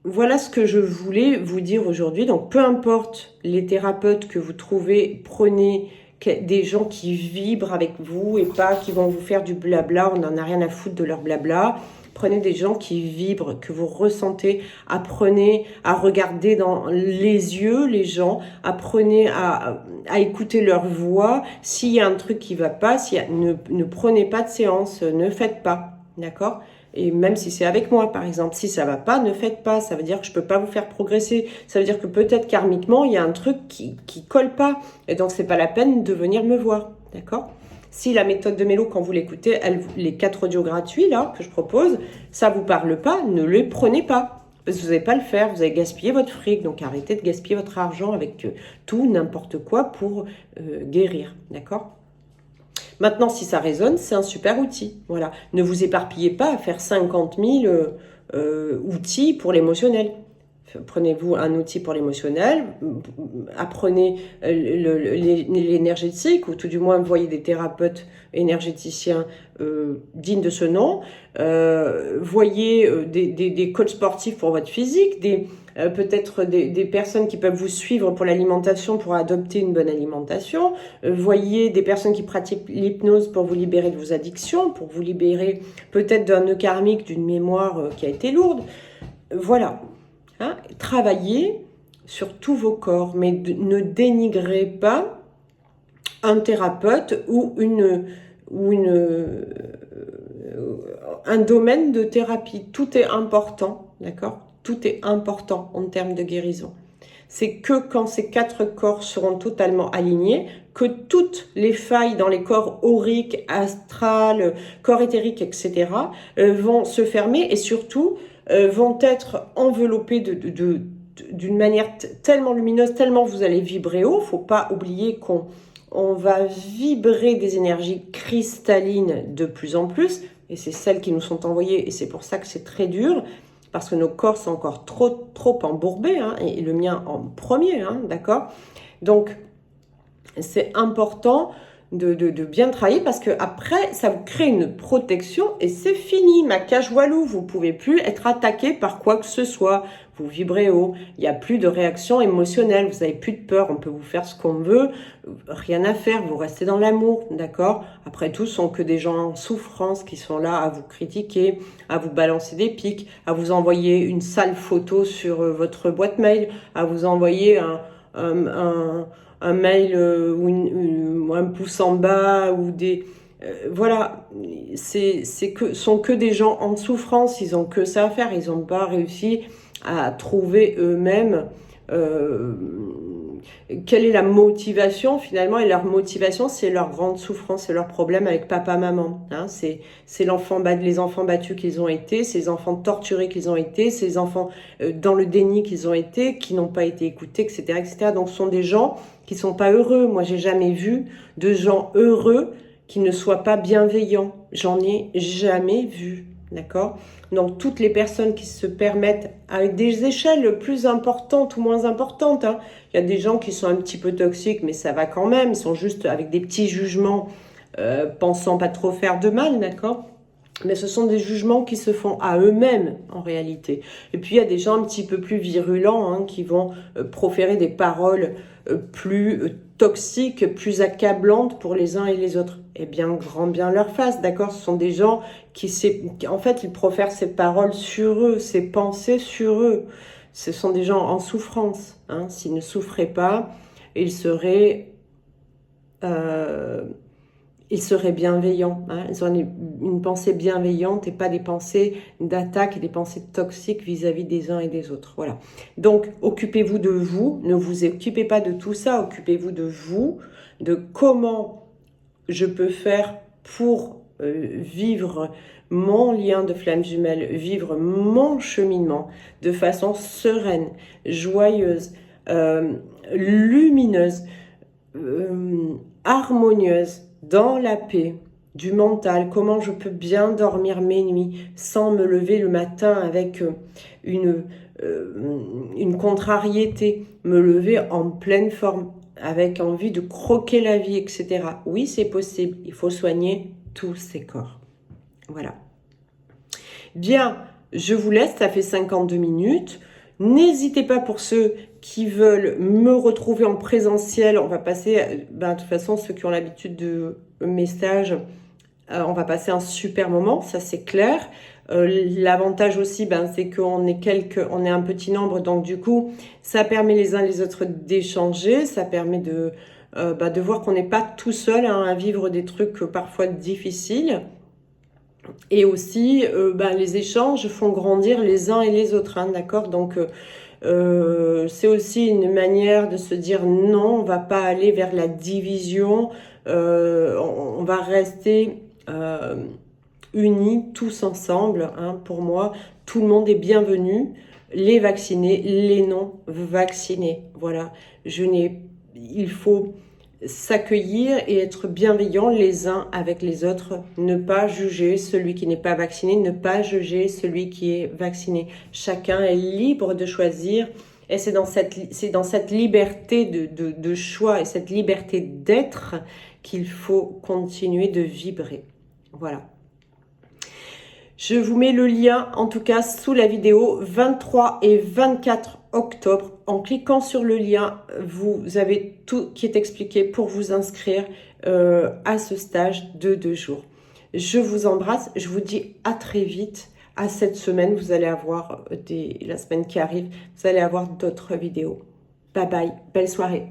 voilà ce que je voulais vous dire aujourd'hui. Donc, peu importe les thérapeutes que vous trouvez, prenez des gens qui vibrent avec vous et pas qui vont vous faire du blabla, on n'en a rien à foutre de leur blabla. Prenez des gens qui vibrent, que vous ressentez. Apprenez à regarder dans les yeux les gens. Apprenez à écouter leur voix. S'il y a un truc qui ne va pas, ne prenez pas de séance, ne faites pas. D'accord ? Et même si c'est avec moi, par exemple, si ça ne va pas, ne faites pas. Ça veut dire que je ne peux pas vous faire progresser. Ça veut dire que peut-être karmiquement, il y a un truc qui ne colle pas. Et donc, ce n'est pas la peine de venir me voir. D'accord ? Si la méthode de Mélo, quand vous l'écoutez, les 4 audios gratuits là que je propose, ça vous parle pas, ne les prenez pas. Parce que vous n'allez pas le faire, vous allez gaspiller votre fric. Donc arrêtez de gaspiller votre argent avec tout, n'importe quoi pour guérir. D'accord ? Maintenant, si ça résonne, c'est un super outil. Voilà. Ne vous éparpillez pas à faire 50 000 outils pour l'émotionnel. Prenez-vous un outil pour l'émotionnel, apprenez l'énergétique, ou tout du moins voyez des thérapeutes énergéticiens dignes de ce nom, voyez des coachs sportifs pour votre physique, peut-être des personnes qui peuvent vous suivre pour l'alimentation, pour adopter une bonne alimentation, voyez des personnes qui pratiquent l'hypnose pour vous libérer de vos addictions, pour vous libérer peut-être d'un nœud karmique, d'une mémoire qui a été lourde. Voilà. Hein, travaillez sur tous vos corps, mais ne dénigrez pas un thérapeute ou ou un domaine de thérapie. Tout est important, d'accord? Tout est important en termes de guérison. C'est que quand ces 4 corps seront totalement alignés, que toutes les failles dans les corps auriques, astral, corps éthérique, etc., vont se fermer et surtout vont être enveloppées d'une manière tellement lumineuse, tellement vous allez vibrer haut. Faut pas oublier qu'on va vibrer des énergies cristallines de plus en plus, et c'est celles qui nous sont envoyées, et c'est pour ça que c'est très dur, parce que nos corps sont encore trop embourbés, hein, et le mien en premier, hein, d'accord? Donc, c'est important de bien travailler parce que après ça vous crée une protection et c'est fini, ma cage walou, vous pouvez plus être attaqué par quoi que ce soit, vous vibrez haut, il n'y a plus de réaction émotionnelle, vous n'avez plus de peur, on peut vous faire ce qu'on veut, rien à faire, vous restez dans l'amour, d'accord? Après tout, ce sont que des gens en souffrance qui sont là à vous critiquer, à vous balancer des pics, à vous envoyer une sale photo sur votre boîte mail, à vous envoyer un mail ou un pouce en bas ou des voilà, sont que des gens en souffrance, ils ont que ça à faire, ils n'ont pas réussi à trouver eux-mêmes quelle est la motivation finalement, et leur motivation c'est leur grande souffrance, c'est leur problème avec papa maman, hein, c'est les enfants battus qu'ils ont été, ces enfants torturés qu'ils ont été, ces enfants dans le déni qu'ils ont été, qui n'ont pas été écoutés, etc., etc. Donc ce sont des gens qui sont pas heureux. Moi j'ai jamais vu de gens heureux qui ne soient pas bienveillants, j'en ai jamais vu. D'accord? Donc, toutes les personnes qui se permettent, avec des échelles plus importantes ou moins importantes, hein. Il y a des gens qui sont un petit peu toxiques, mais ça va quand même. Ils sont juste avec des petits jugements, pensant pas trop faire de mal, d'accord? Mais ce sont des jugements qui se font à eux-mêmes, en réalité. Et puis, il y a des gens un petit peu plus virulents, hein, qui vont proférer des paroles plus toxiques, plus accablantes pour les uns et les autres. Eh bien, grand bien leur face, d'accord? Ce sont des gens en fait, ils profèrent ces paroles sur eux, ces pensées sur eux. Ce sont des gens en souffrance, hein. S'ils ne souffraient pas, ils seraient bienveillants, hein. Ils ont une pensée bienveillante et pas des pensées d'attaque et des pensées toxiques vis-à-vis des uns et des autres. Voilà. Donc, occupez-vous de vous, ne vous occupez pas de tout ça, occupez-vous de vous, de comment je peux faire pour vivre mon lien de flamme jumelle, vivre mon cheminement de façon sereine, joyeuse, lumineuse, harmonieuse, dans la paix du mental, comment je peux bien dormir mes nuits sans me lever le matin avec une contrariété, me lever en pleine forme, avec envie de croquer la vie, etc. Oui, c'est possible, il faut soigner tous ces corps. Voilà. Bien, je vous laisse, ça fait 52 minutes. N'hésitez pas pour ceux qui veulent me retrouver en présentiel. On va passer, de toute façon, ceux qui ont l'habitude de messages, on va passer un super moment, ça c'est clair. L'avantage aussi, c'est qu'on est un petit nombre, donc du coup, ça permet les uns les autres d'échanger, ça permet de voir qu'on n'est pas tout seul, hein, à vivre des trucs parfois difficiles. Et aussi, les échanges font grandir les uns et les autres, hein, d'accord? Donc, c'est aussi une manière de se dire non, on va pas aller vers la division, on va rester unis tous ensemble, hein. Pour moi, tout le monde est bienvenu, les vaccinés, les non vaccinés. Voilà, il faut s'accueillir et être bienveillants les uns avec les autres, ne pas juger celui qui n'est pas vacciné, ne pas juger celui qui est vacciné. Chacun est libre de choisir, et c'est dans cette liberté de choix et cette liberté d'être qu'il faut continuer de vibrer. Voilà. Je vous mets le lien, en tout cas, sous la vidéo, 23 et 24 octobre. En cliquant sur le lien, vous avez tout qui est expliqué pour vous inscrire à ce stage de 2 jours. Je vous embrasse, je vous dis à très vite. À cette semaine, vous allez avoir, la semaine qui arrive, vous allez avoir d'autres vidéos. Bye bye, belle soirée.